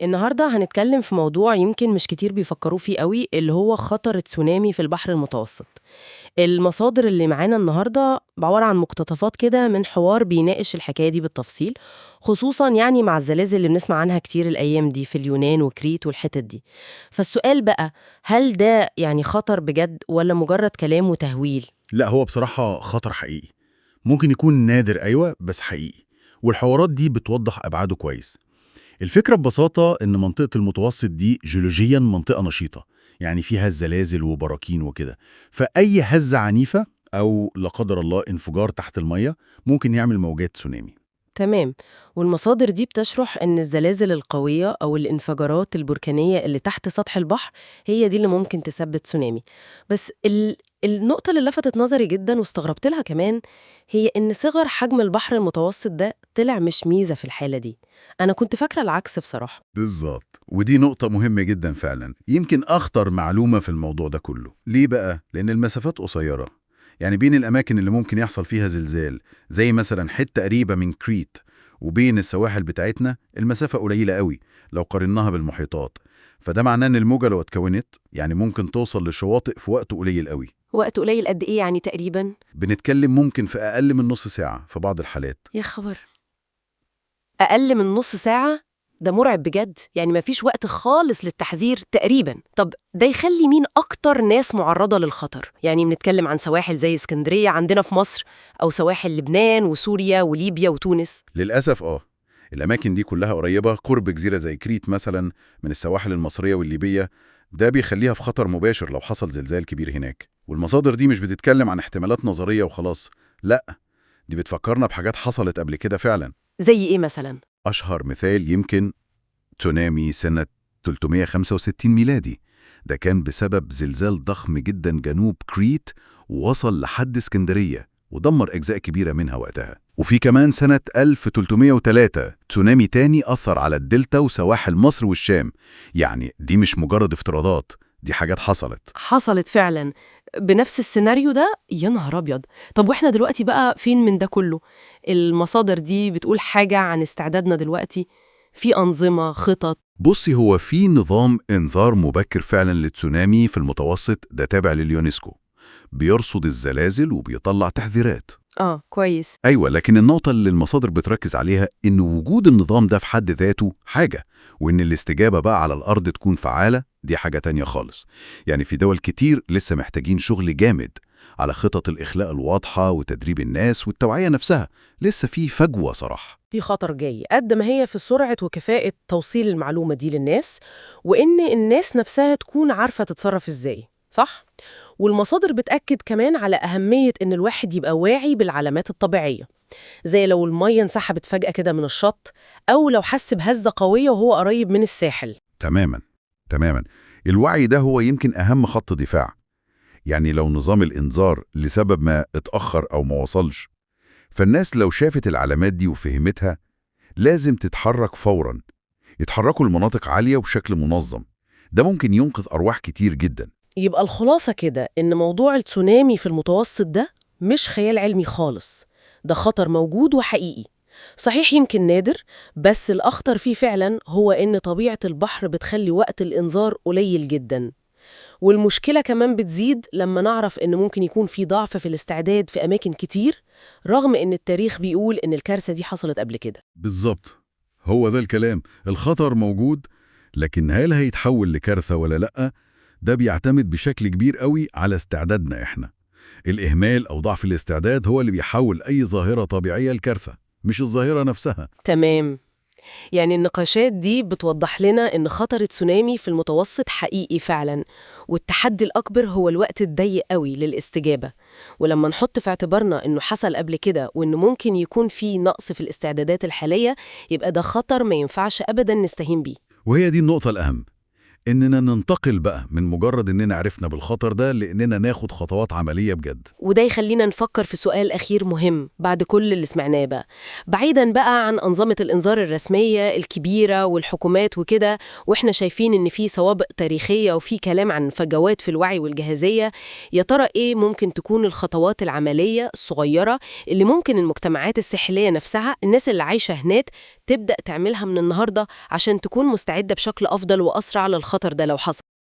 النهاردة هنتكلم في موضوع يمكن مش كتير بيفكروا فيه قوي، اللي هو خطر التسونامي في البحر المتوسط. المصادر اللي معانا النهاردة عبارة عن مقتطفات كده من حوار بيناقش الحكاية دي بالتفصيل، خصوصا يعني مع الزلازل اللي بنسمع عنها كتير الأيام دي في اليونان وكريت والحتت دي. فالسؤال بقى، هل ده يعني خطر بجد ولا مجرد كلام وتهويل؟ لا، هو بصراحة خطر حقيقي. ممكن يكون نادر، أيوة، بس حقيقي. والحوارات دي بتوضح أبعاده كويس. الفكرة ببساطة إن منطقة المتوسط دي جيولوجيا منطقة نشيطة، يعني فيها زلازل وبراكين وكده. فأي هزة عنيفة أو لا قدر الله انفجار تحت المية ممكن يعمل موجات تسونامي. تمام. والمصادر دي بتشرح إن الزلازل القوية أو الانفجارات البركانية اللي تحت سطح البحر هي دي اللي ممكن تسبب تسونامي. بس النقطة اللي لفتت نظري جدا واستغربت لها كمان هي إن صغر حجم البحر المتوسط ده طلع مش ميزة في الحالة دي. أنا كنت فاكرة العكس بصراحة. بالظبط، ودي نقطة مهمة جدا فعلا، يمكن أخطر معلومة في الموضوع ده كله. ليه بقى؟ لأن المسافات قصيرة، يعني بين الأماكن اللي ممكن يحصل فيها زلزال، زي مثلا حتة قريبة من كريت، وبين السواحل بتاعتنا المسافة قليلة قوي لو قارناها بالمحيطات. فده معناه إن الموجة لو اتكونت يعني ممكن توصل للشواطئ في وقت قليل قوي. وقت قليل قد إيه يعني تقريبا؟ بنتكلم ممكن في أقل من نص ساعة في بعض الحالات. يا خبر، أقل من نص ساعة؟ ده مرعب بجد، يعني مفيش وقت خالص للتحذير تقريبا. طب ده يخلي مين أكتر ناس معرضة للخطر؟ يعني بنتكلم عن سواحل زي اسكندرية عندنا في مصر، أو سواحل لبنان وسوريا وليبيا وتونس؟ للأسف الأماكن دي كلها قريبة قرب جزيرة زي كريت مثلا من السواحل المصرية والليبية. ده بيخليها في خطر مباشر لو حصل زلزال كبير هناك. والمصادر دي مش بتتكلم عن احتمالات نظرية وخلاص، لا، دي بتفكرنا بحاجات حصلت قبل كده فعلا. زي إيه مثلا؟ أشهر مثال يمكن تسونامي سنة 365 ميلادي. ده كان بسبب زلزال ضخم جدا جنوب كريت، ووصل لحد اسكندرية ودمر أجزاء كبيرة منها وقتها. وفي كمان سنة 1303 تسونامي تاني أثر على الدلتا وسواحل مصر والشام. يعني دي مش مجرد افتراضات، دي حاجات حصلت فعلا بنفس السيناريو ده؟ يا نهار أبيض. طب وإحنا دلوقتي بقى فين من ده كله؟ المصادر دي بتقول حاجة عن استعدادنا دلوقتي؟ في أنظمة، خطط؟ بصي، هو في نظام إنذار مبكر فعلا للتسونامي في المتوسط، ده تابع لليونسكو، بيرصد الزلازل وبيطلع تحذيرات. كويس. أيوة، لكن النقطة اللي المصادر بتركز عليها إن وجود النظام ده في حد ذاته حاجة، وإن الاستجابة بقى على الأرض تكون فعالة دي حاجة تانية خالص. يعني في دول كتير لسه محتاجين شغل جامد على خطط الإخلاء الواضحة وتدريب الناس والتوعية نفسها. لسه في فجوة صراحة. في خطر جاي قد ما هي في سرعة وكفاءة توصيل المعلومة دي للناس، وإن الناس نفسها تكون عارفة تتصرف إزاي، صح؟ والمصادر بتأكد كمان على أهمية إن الواحد يبقى واعي بالعلامات الطبيعية، زي لو المية انسحبت فجأة كده من الشط، أو لو حس بهزة قوية وهو قريب من الساحل. تماما تماما، الوعي ده هو يمكن أهم خط دفاع. يعني لو نظام الإنذار لسبب ما اتأخر أو ما وصلش، فالناس لو شافت العلامات دي وفهمتها لازم تتحرك فوراً، يتحركوا لمناطق عالية وبشكل منظم. ده ممكن ينقذ أرواح كتير جدا. يبقى الخلاصة كده إن موضوع التسونامي في المتوسط ده مش خيال علمي خالص، ده خطر موجود وحقيقي. صحيح يمكن نادر، بس الأخطر فيه فعلا هو إن طبيعة البحر بتخلي وقت الإنذار قليل جدا. والمشكلة كمان بتزيد لما نعرف إن ممكن يكون في ضعف في الاستعداد في أماكن كتير، رغم إن التاريخ بيقول إن الكارثة دي حصلت قبل كده. بالظبط، هو ده الكلام. الخطر موجود، لكن هل هيتحول لكارثة ولا لأ؟ ده بيعتمد بشكل كبير قوي على استعدادنا إحنا. الإهمال أو ضعف الاستعداد هو اللي بيحول أي ظاهرة طبيعية لكارثة، مش الظاهرة نفسها. تمام. يعني النقاشات دي بتوضح لنا إن خطر التسونامي في المتوسط حقيقي فعلا، والتحدي الأكبر هو الوقت الضيق قوي للاستجابة. ولما نحط في اعتبارنا إنه حصل قبل كده وإنه ممكن يكون في نقص في الاستعدادات الحالية، يبقى ده خطر ما ينفعش أبدا نستهين بيه. وهي دي النقطة الأهم، إننا ننتقل بقى من مجرد إننا عرفنا بالخطر ده لإننا ناخد خطوات عملية بجد. وده يخلينا نفكر في سؤال أخير مهم بعد كل اللي سمعناه بقى، بعيداً بقى عن أنظمة الإنذار الرسمية الكبيرة والحكومات وكده، وإحنا شايفين إن في سوابق تاريخية وفي كلام عن فجوات في الوعي والجاهزية. يا ترى إيه ممكن تكون الخطوات العملية الصغيرة اللي ممكن المجتمعات الساحلية نفسها، الناس اللي عايشة هناك، تبدأ تعملها من النهاردة عشان تكون مستعدة بشكل أفضل وأسرع للخطر ده لو حصل.